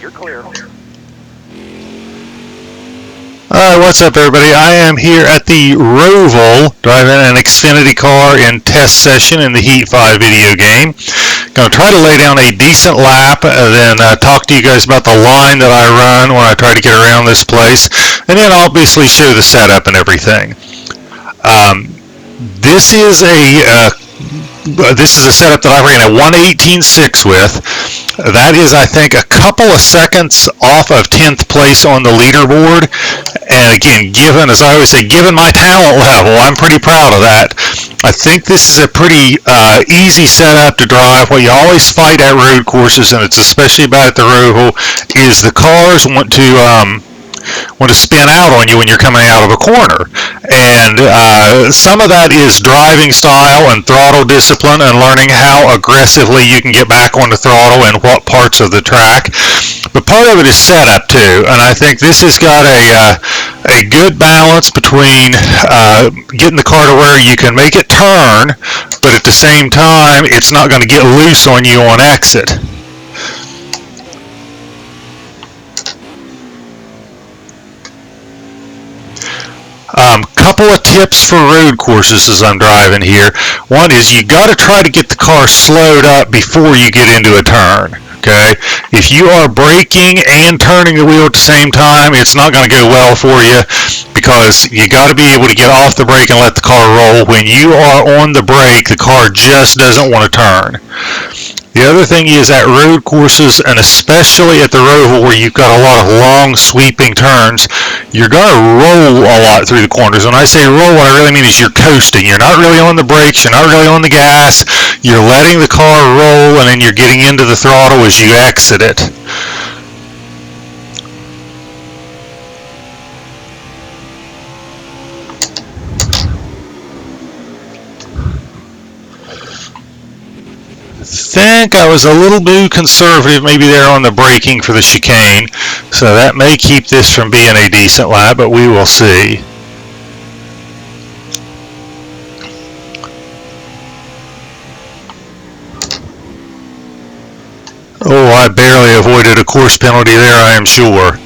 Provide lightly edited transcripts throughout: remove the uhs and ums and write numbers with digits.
You're clear. Alright, what's up everybody? I am here at the Roval driving an Xfinity car in test session in the Heat 5 video game. Going to try to lay down a decent lap and then talk to you guys about the line that I run when I try to get around this place, and then obviously show the setup and everything. This is a setup that I ran a 1:18.6 with. That is, I think, a couple of seconds off of 10th place on the leaderboard. And again, given, as I always say, given my talent level, I'm pretty proud of that. I think this is a pretty easy setup to drive. What you always fight at road courses, and it's especially bad at the Roval, is the cars want to spin out on you when you're coming out of a corner. And some of that is driving style and throttle discipline and learning how aggressively you can get back on the throttle and what parts of the track. But part of it is setup too, and I think this has got a good balance between getting the car to where you can make it turn, but at the same time it's not going to get loose on you on exit. Couple of tips for road courses as I'm driving here. One is you got to try to get the car slowed up before you get into a turn. Okay, if you are braking and turning the wheel at the same time, it's not going to go well for you, because you got to be able to get off the brake and let the car roll. When you are on the brake, the car just doesn't want to turn. The other thing is at road courses, and especially at the Roval where you've got a lot of long sweeping turns, you're going to roll a lot through the corners. When I say roll, what I really mean is you're coasting. You're not really on the brakes, you're not really on the gas, you're letting the car roll, and then you're getting into the throttle as you exit it. I think I was a little too conservative maybe there on the braking for the chicane, so that may keep this from being a decent lap, but we will see. Oh, I barely avoided a course penalty there, I am sure.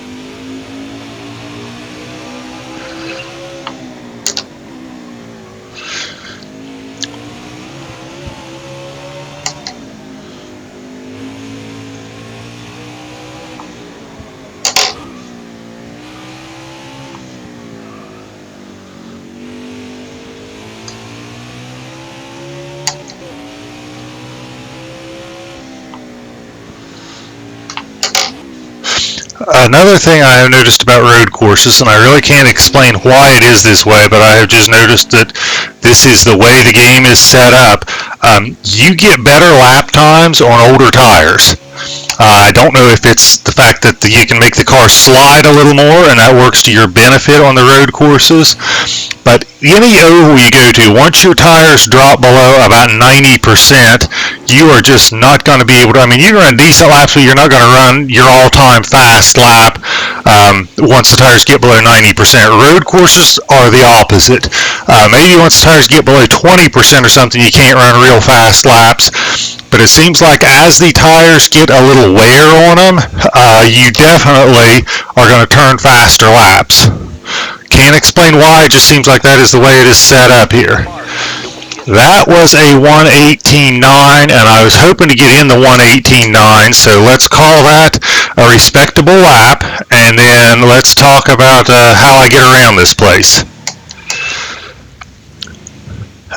Another thing I have noticed about road courses, and I really can't explain why it is this way, but I have just noticed that this is the way the game is set up. You get better lap times on older tires. I don't know if it's the fact that you can make the car slide a little more, and that works to your benefit on the road courses. But any oval you go to, once your tires drop below about 90%, you are just not going to be able to, I mean, you can run decent laps, but you're not going to run your all-time fast lap once the tires get below 90%. Road courses are the opposite. Maybe once the tires get below 20% or something, you can't run real fast laps. But it seems like as the tires get a little wear on them, you definitely are going to turn faster laps. Can't explain why, it just seems like that is the way it is set up here. That was a 1:18.9, and I was hoping to get in the 1:18.9, so let's call that a respectable lap, and then let's talk about how I get around this place.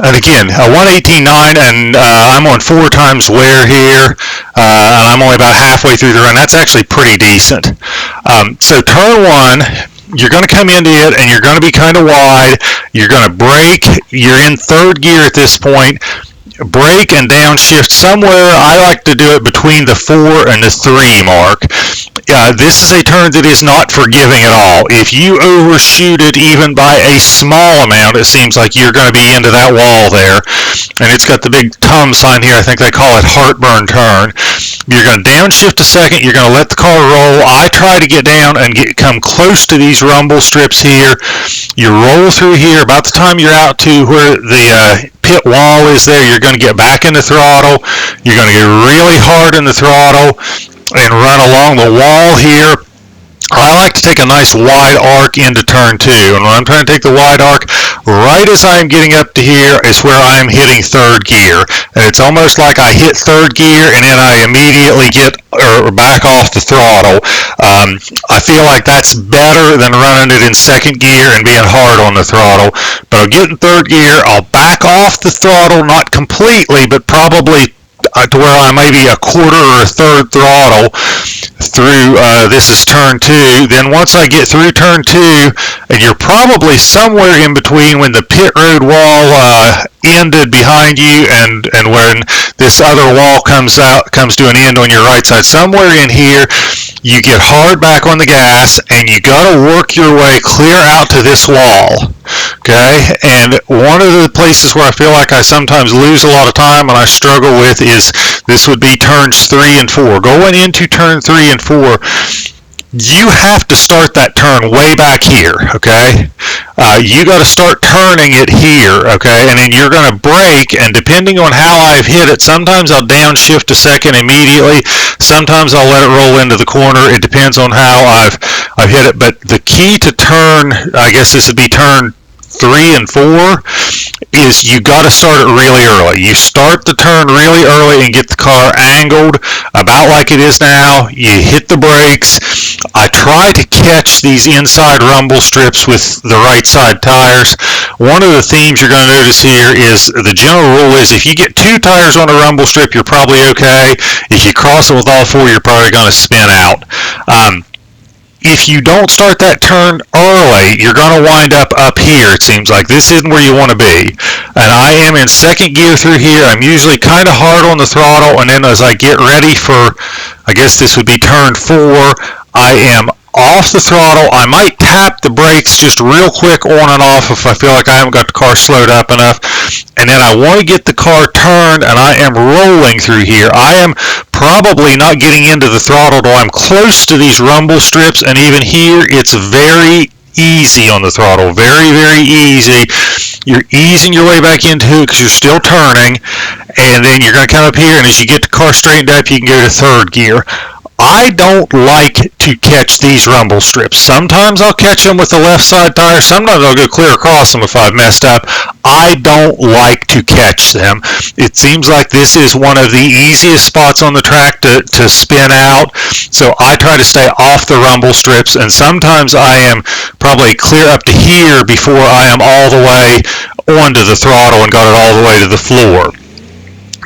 And again, a 1:18.9, and I'm on 4 times wear here, and I'm only about halfway through the run. That's actually pretty decent. So turn 1, you're going to come into it, and you're going to be kind of wide. You're going to brake. You're in 3rd gear at this point. Brake and downshift somewhere. I like to do it between the 4 and the 3 mark. This is a turn that is not forgiving at all. If you overshoot it even by a small amount, it seems like you're going to be into that wall there. And it's got the big thumb sign here. I think they call it heartburn turn. You're going to downshift a second. You're going to let the car roll. I try to get down and come close to these rumble strips here. You roll through here. About the time you're out to where the pit wall is there, you're going to get back in the throttle. You're going to get really hard in the throttle. and run along the wall here. I like to take a nice wide arc into turn 2, and when I'm trying to take the wide arc, right as I'm getting up to here is where I'm hitting third gear, and it's almost like I hit third gear and then I immediately get or back off the throttle. I feel like that's better than running it in second gear and being hard on the throttle, but I'll get in third gear, I'll back off the throttle, not completely, but probably to where I may be a quarter or a third throttle through, this is turn 2. Then once I get through turn 2, and you're probably somewhere in between when the pit road wall ended behind you and when this other wall comes to an end on your right side, somewhere in here, you get hard back on the gas and you got to work your way clear out to this wall. Okay, and one of the places where I feel like I sometimes lose a lot of time and I struggle with is this would be turns 3 and 4. Going into turn 3 and 4, you have to start that turn way back here, okay? You got to start turning it here, okay? And then you're going to brake, and depending on how I've hit it, sometimes I'll downshift a second immediately. Sometimes I'll let it roll into the corner. It depends on how I've hit it. But the key to turn, I guess this would be turn 3 and 4, is you got to start it really early. You start the turn really early and get the car angled about like it is now. You hit the brakes. I try to catch these inside rumble strips with the right side tires. One of the themes you're going to notice here is the general rule is if you get 2 tires on a rumble strip, you're probably okay. If you cross it with all 4, you're probably going to spin out. If you don't start that turn early, you're going to wind up here, it seems like. This isn't where you want to be. And I am in second gear through here. I'm usually kind of hard on the throttle, and then as I get ready for, I guess this would be turn 4, I am off the throttle. I might tap the brakes just real quick on and off if I feel like I haven't got the car slowed up enough. And then I want to get the car turned, and I am rolling through here. I am probably not getting into the throttle till I'm close to these rumble strips, and even here it's very easy on the throttle. Very, very easy. You're easing your way back into it because you're still turning, and then you're going to come up here, and as you get the car straightened up, you can go to third gear. I don't like to catch these rumble strips. Sometimes I'll catch them with the left side tire. Sometimes I'll go clear across them if I've messed up. I don't like to catch them. It seems like this is one of the easiest spots on the track to spin out. So I try to stay off the rumble strips, and sometimes I am probably clear up to here before I am all the way onto the throttle and got it all the way to the floor.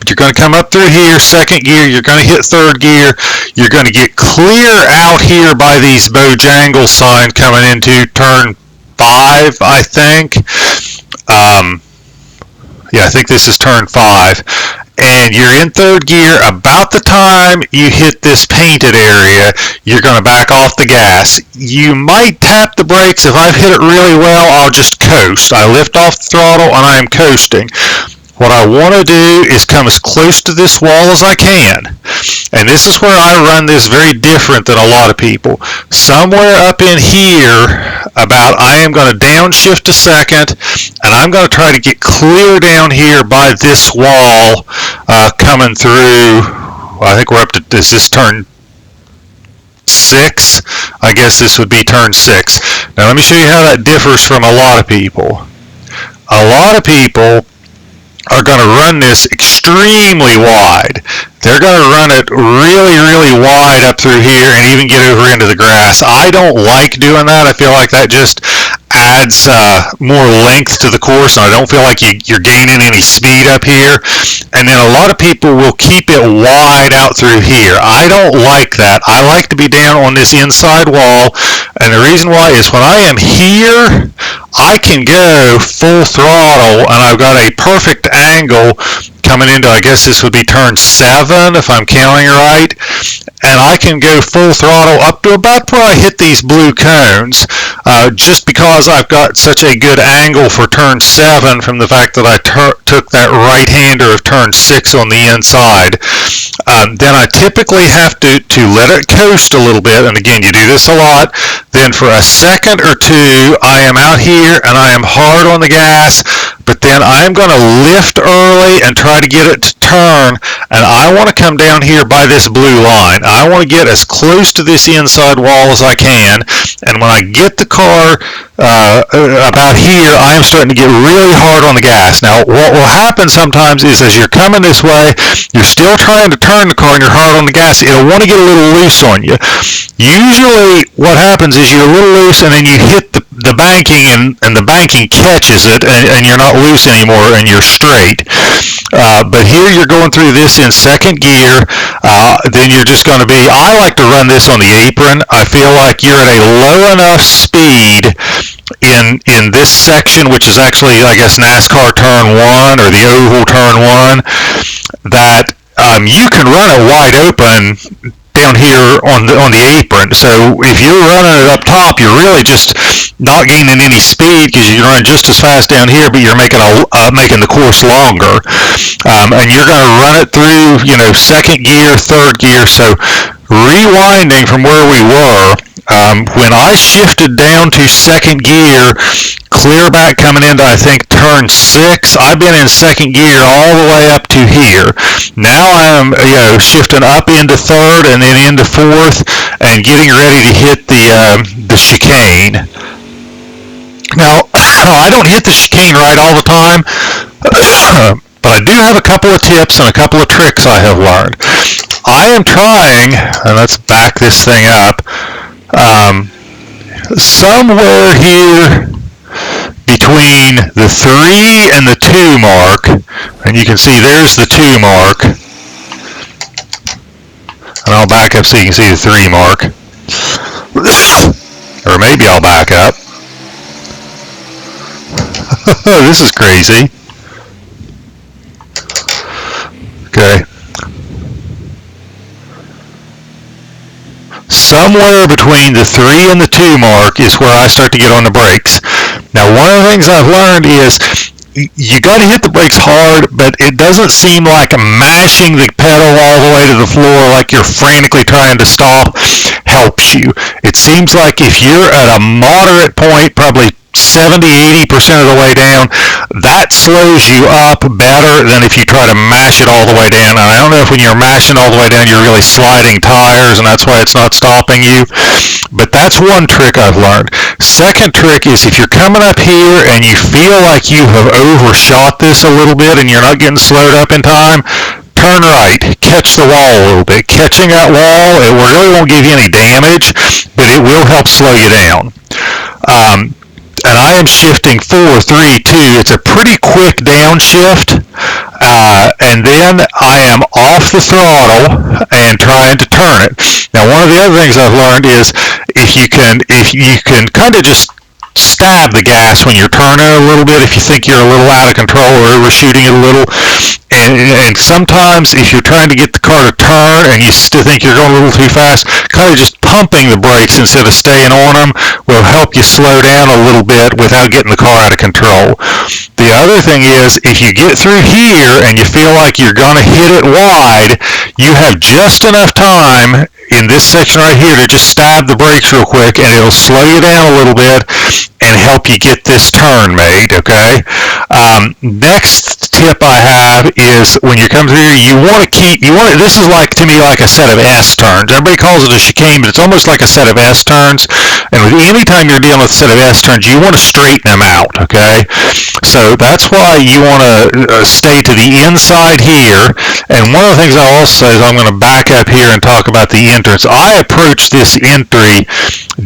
You're going to come up through here, second gear, you're going to hit third gear, you're going to get clear out here by these Bojangles signs coming into turn 5, I think. Yeah, I think this is turn 5. And you're in third gear. About the time you hit this painted area, you're going to back off the gas. You might tap the brakes. If I've hit it really well, I'll just coast. I lift off the throttle and I am coasting. What I want to do is come as close to this wall as I can. And this is where I run this very different than a lot of people. Somewhere up in here, I am going to downshift a second, and I'm going to try to get clear down here by this wall coming through. I think we're up to, is this turn 6? I guess this would be turn 6. Now let me show you how that differs from a lot of people. A lot of people are going to run this extremely wide. They're going to run it really, really wide up through here and even get over into the grass. I don't like doing that. I feel like that just adds more length to the course, and I don't feel like you're gaining any speed up here. And then a lot of people will keep it wide out through here. I don't like that. I like to be down on this inside wall, and the reason why is when I am here, I can go full throttle, and I've got a perfect angle coming into, I guess this would be turn 7 if I'm counting right, and I can go full throttle up to about where I hit these blue cones, just because I've got such a good angle for turn 7 from the fact that I took that right-hander of turn 6 on the inside. Then I typically have to let it coast a little bit, and again, you do this a lot. Then for a second or two, I am out here and I am hard on the gas, but then I'm going to lift early and try to get it to turn, and I want to come down here by this blue line. I want to get as close to this inside wall as I can, and when I get the car about here, I am starting to get really hard on the gas. Now, what will happen sometimes is as you're coming this way, you're still trying to turn the car and you're hard on the gas. It'll want to get a little loose on you. Usually what happens is you're a little loose and then you hit the banking and the banking catches it and you're not loose anymore and you're straight. But here you're going through this in second gear. Then you're just going to be, I like to run this on the apron. I feel like you're at a low enough speed in this section, which is actually, I guess, NASCAR turn 1 or the oval turn 1, that you can run it wide open down here on the apron. So if you're running it up top, you're really just not gaining any speed because you're running just as fast down here, but you're making the course longer. And you're going to run it through, second gear, third gear. So rewinding from where we were, when I shifted down to second gear, clear back coming into, I think, turn 6, I've been in second gear all the way up to here. Now I'm, shifting up into third and then into fourth and getting ready to hit the chicane. Now, I don't hit the chicane right all the time, but I do have a couple of tips and a couple of tricks I have learned. I am trying, and let's back this thing up, somewhere here between the 3 and the 2 mark, and you can see there's the 2 mark, and I'll back up so you can see the 3 mark, or maybe I'll back up. This is crazy. Okay. Somewhere between the 3 and the 2 mark is where I start to get on the brakes. Now, one of the things I've learned is you got to hit the brakes hard, but it doesn't seem like mashing the pedal all the way to the floor like you're frantically trying to stop helps you. It seems like if you're at a moderate point, probably 70-80% of the way down, that slows you up better than if you try to mash it all the way down. And I don't know if when you're mashing all the way down you're really sliding tires and that's why it's not stopping you, but that's one trick I've learned. Second trick is if you're coming up here and you feel like you have overshot this a little bit and you're not getting slowed up in time, turn right, catch the wall a little bit. Catching that wall, it really won't give you any damage, but it will help slow you down. And I am shifting 4, 3, 2. It's a pretty quick downshift. And then I am off the throttle and trying to turn it. Now, one of the other things I've learned is if you can kind of just stab the gas when you're turning a little bit, if you think you're a little out of control or overshooting it a little. And sometimes if you're trying to get the car to turn and you still think you're going a little too fast, kind of just pumping the brakes instead of staying on them will help you slow down a little bit without getting the car out of control. The other thing is if you get through here and you feel like you're going to hit it wide, you have just enough time in this section right here to just stab the brakes real quick and it'll slow you down a little bit and help you get this turn made, okay? Next tip I have is when you come through here, this is like, to me, like a set of S turns. Everybody calls it a chicane, but it's almost like a set of S turns. And with any time you're dealing with a set of S turns, you want to straighten them out, okay? So that's why you want to stay to the inside here. And one of the things I'll also say is I'm going to back up here and talk about the entrance. I approach this entry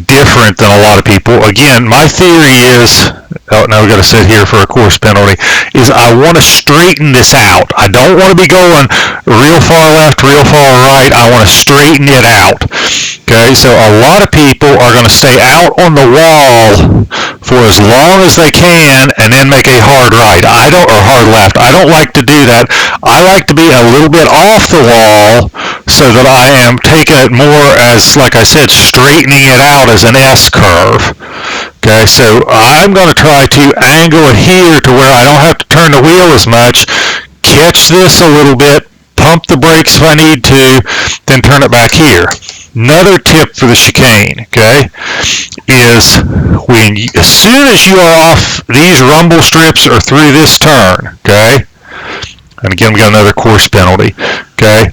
different than a lot of people. Again, my theory is, oh, now we've got to sit here for a course penalty, is I want to straighten this out. I don't want to be going real far left, real far right. I want to straighten it out. Okay, so a lot of people are going to stay out on the wall for as long as they can and then make a hard right. Or hard left. I don't like to do that. I like to be a little bit off the wall so that I am taking it more as, like I said, straightening it out as an S curve. Okay, so I'm going to try to angle it here to where I don't have to turn the wheel as much, catch this a little bit, pump the brakes if I need to, then turn it back here. Another tip for the chicane, okay, is as soon as you are off these rumble strips or through this turn, okay, and again we got another course penalty, okay,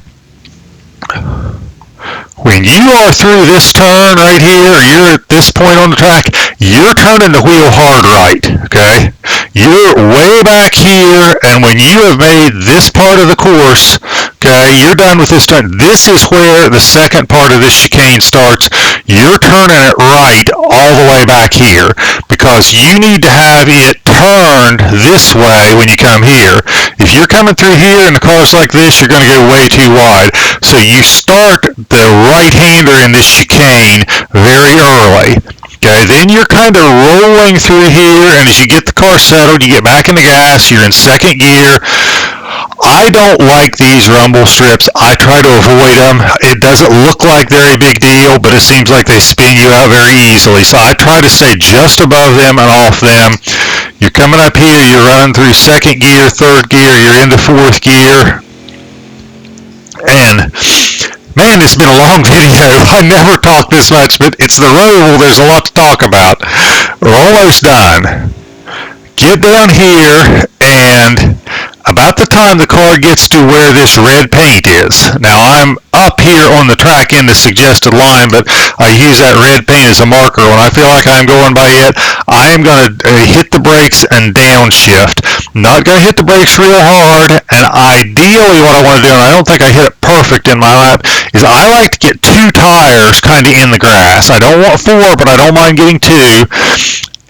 when you are through this turn right here, or you're at this point on the track, you're turning the wheel hard right, okay? You're way back here, and when you have made this part of the course, okay, you're done with this turn. This is where the second part of this chicane starts. You're turning it right all the way back here, because you need to have it turned this way when you come here. If you're coming through here and the car's like this, you're going to go way too wide. So you start the right-hander in this chicane very early. Okay, then you're kind of rolling through here, and as you get the car settled, you get back in the gas, you're in second gear. I don't like these rumble strips. I try to avoid them. It doesn't look like they're a big deal, but it seems like they spin you out very easily. So I try to stay just above them and off them. You're coming up here, you're running through second gear, third gear, you're into fourth gear. And man, it's been a long video. I never talk this much, but it's the Roval. There's a lot to talk about. We're almost done. Get down here, and about the time the car gets to where this red paint is. Now, I'm up here on the track in the suggested line, but I use that red paint as a marker. When I feel like I'm going by it, I am going to hit the brakes and downshift. Not going to hit the brakes real hard, and ideally what I want to do, and I don't think I hit it perfect in my lap, is I like to get 2 tires kind of in the grass. I don't want 4, but I don't mind getting 2.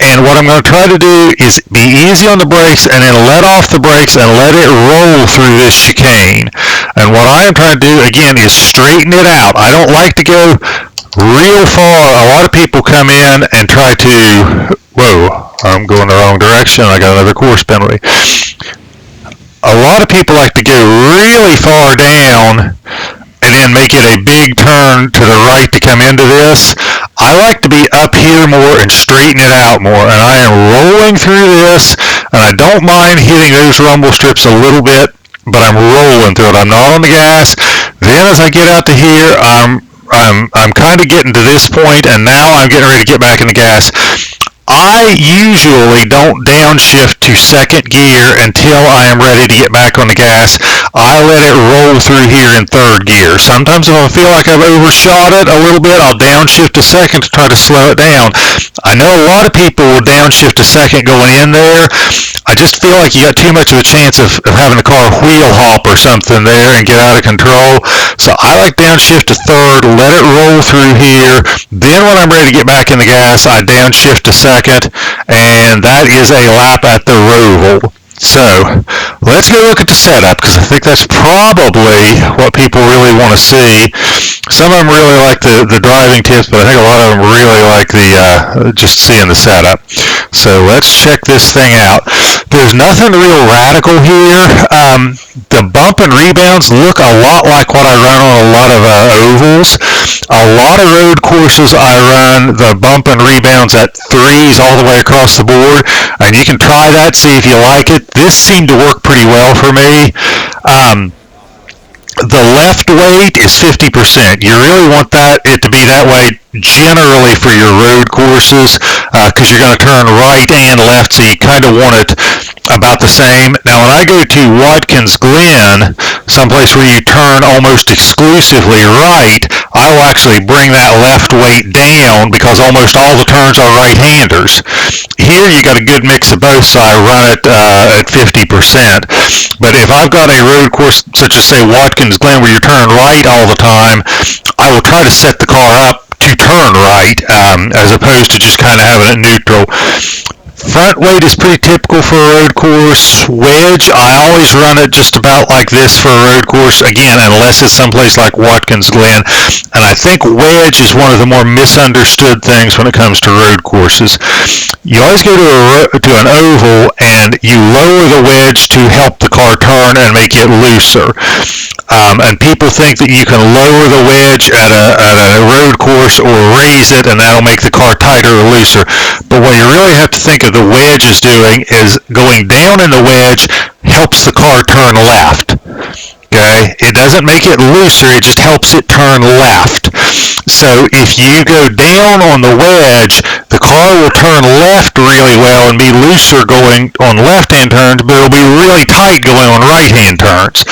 And what I'm going to try to do is be easy on the brakes and then let off the brakes and let it roll through this chicane. And what I am trying to do, again, is straighten it out. I don't like to go real far. A lot of people come in and try to, whoa, I'm going the wrong direction. I got another course penalty. A lot of people like to go really far down and then make it a big turn to the right to come into this. I like to be up here more and straighten it out more, and I am rolling through this, and I don't mind hitting those rumble strips a little bit, but I'm rolling through it. I'm not on the gas. Then as I get out to here, I'm kind of getting to this point, and now I'm getting ready to get back in the gas. I usually don't downshift to second gear until I am ready to get back on the gas. I let it roll through here in third gear. Sometimes if I feel like I've overshot it a little bit, I'll downshift to second to try to slow it down. I know a lot of people will downshift to second going in there. I just feel like you got too much of a chance of having the car wheel hop or something there and get out of control. So I like downshift to third, let it roll through here. Then when I'm ready to get back in the gas, I downshift to second. And that is a lap at the Roval. So let's go look at the setup, because I think that's probably what people really want to see. Some of them really like the driving tips, but I think a lot of them really like the just seeing the setup. So let's check this thing out. There's nothing real radical here. The bump and rebounds look a lot like what I run on a lot of ovals. A lot of road courses I run the bump and rebounds at 3s all the way across the board, and you can try that, see if you like it. This seemed to work pretty well for me. The left weight is 50%. You really want it to be that way generally for your road courses, because you're going to turn right and left, so you kind of want it about the same. Now when I go to Watkins Glen, someplace where you turn almost exclusively right, I will actually bring that left weight down because almost all the turns are right-handers. Here you got a good mix of both, so I run it at 50%. But if I've got a road course such as, say, Watkins Glen, where you're turning right all the time, I will try to set the car up to turn right, as opposed to just kind of having it neutral. Front weight is pretty typical for a road course. Wedge, I always run it just about like this for a road course, again, unless it's someplace like Watkins Glen. And I think wedge is one of the more misunderstood things when it comes to road courses. You always go to an oval and you lower the wedge to help the car turn and make it looser. And people think that you can lower the wedge at a road course or raise it and that'll make the car tighter or looser. But what you really have to think of the wedge is doing is going down in the wedge helps the car turn left. Okay? It doesn't make it looser, it just helps it turn left. So if you go down on the wedge, the car will turn left really well and be looser going on left-hand turns, but it'll be really tight going on right-hand turns.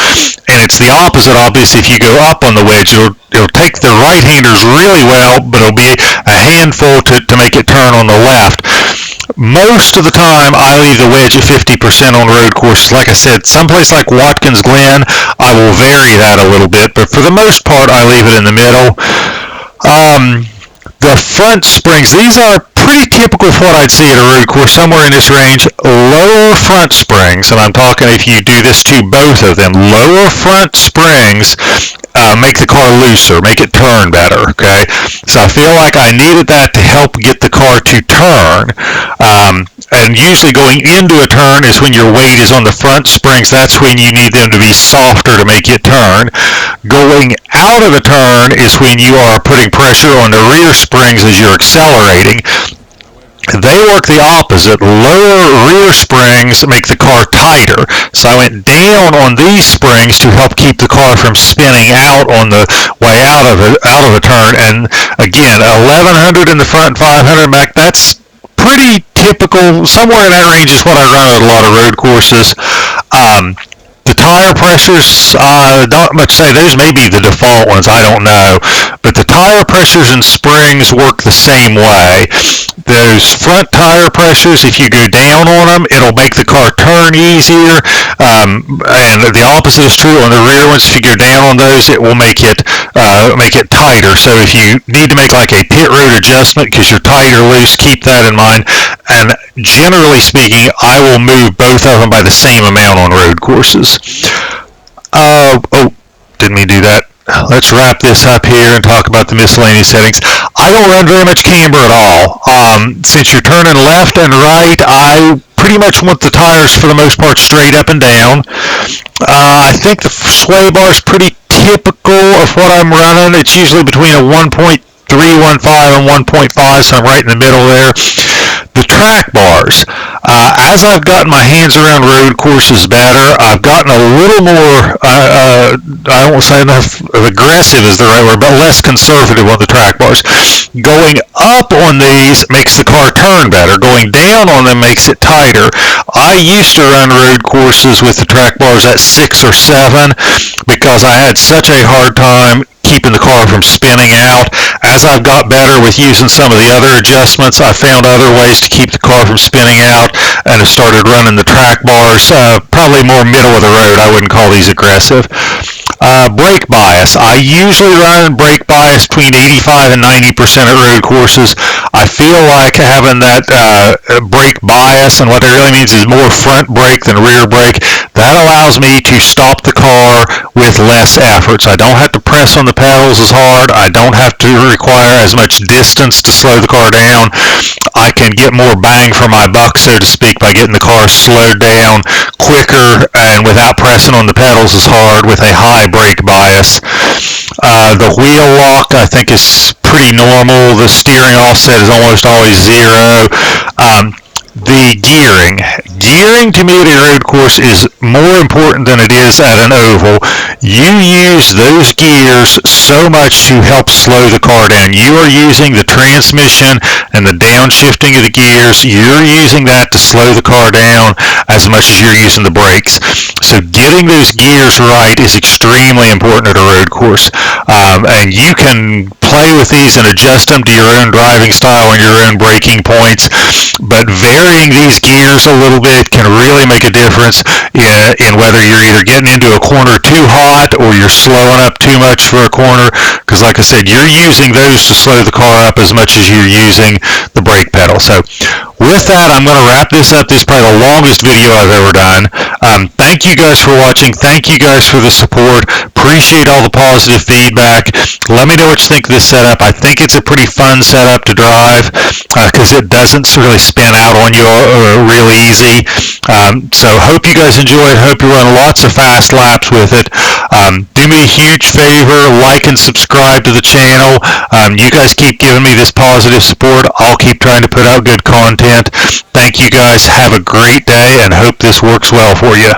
And it's the opposite, obviously. If you go up on the wedge, it'll take the right-handers really well, but it'll be a handful to make it turn on the left. Most of the time, I leave the wedge at 50% on road courses. Like I said, someplace like Watkins Glen, I will vary that a little bit, but for the most part, I leave it in the middle. The front springs, these are pretty typical of what I'd see at a road course, somewhere in this range. Lower front springs, and I'm talking if you do this to both of them, lower front springs make the car looser, make it turn better, okay? So I feel like I needed that to help get the car to turn. And usually going into a turn is when your weight is on the front springs. That's when you need them to be softer to make it turn. Going out of a turn is when you are putting pressure on the rear springs as you're accelerating. They work the opposite. Lower rear springs make the car tighter. So I went down on these springs to help keep the car from spinning out on the way out of a turn. And again, 1100 in the front, 500 back. That's pretty typical. Somewhere in that range is what I run at a lot of road courses. The tire pressures, not much to say. Those may be the default ones, I don't know. But the tire pressures and springs work the same way. Those front tire pressures, if you go down on them, it'll make the car turn easier. And the opposite is true on the rear ones. If you go down on those, it will make it tighter. So if you need to make like a pit road adjustment because you're tight or loose, keep that in mind. And generally speaking, I will move both of them by the same amount on road courses. Didn't mean to do that. Let's wrap this up here and talk about the miscellaneous settings. I don't run very much camber at all. Since you're turning left and right, I pretty much want the tires for the most part straight up and down. I think the sway bar is pretty typical of what I'm running. It's usually between a 1.315 and 1.5, so I'm right in the middle there. The track bars, as I've gotten my hands around road courses better, I've gotten a little more, I won't say enough of aggressive is the right word, but less conservative on the track bars. Going up on these makes the car turn better. Going down on them makes it tighter. I used to run road courses with the track bars at 6 or 7 because I had such a hard time keeping the car from spinning out. As I've got better with using some of the other adjustments, I found other ways to keep the car from spinning out and have started running the track bars, probably more middle of the road. I wouldn't call these aggressive. Brake bias. I usually run brake bias between 85 and 90% at road courses. I feel like having that brake bias, and what it really means is more front brake than rear brake, that allows me to stop the car with less effort. So I don't have to press on the pedals as hard. I don't have to require as much distance to slow the car down. I can get more bang for my buck, so to speak, by getting the car slowed down quicker and without pressing on the pedals as hard with a high brake bias. The wheel lock, I think, is pretty normal. The steering offset is almost always 0. The gearing. Gearing to me at a road course is more important than it is at an oval. You use those gears so much to help slow the car down. You are using the transmission and the downshifting of the gears. You're using that to slow the car down as much as you're using the brakes. So getting those gears right is extremely important at a road course. And you can play with these and adjust them to your own driving style and your own braking points. But varying these gears a little bit can really make a difference in whether you're either getting into a corner too hot or you're slowing up too much for a corner. Because like I said, you're using those to slow the car up as much as you're using the brake pedal. So with that, I'm going to wrap this up. This is probably the longest video I've ever done. Thank you guys for watching. Thank you guys for the support. Appreciate all the positive feedback. Let me know what you think of this setup. I think it's a pretty fun setup to drive because it doesn't really spin out on you real easy. So hope you guys enjoy it. Hope you run lots of fast laps with it. Do me a huge favor, like and subscribe to the channel. You guys keep giving me this positive support. I'll keep trying to put out good content. Thank you guys. Have a great day and hope this works well for you.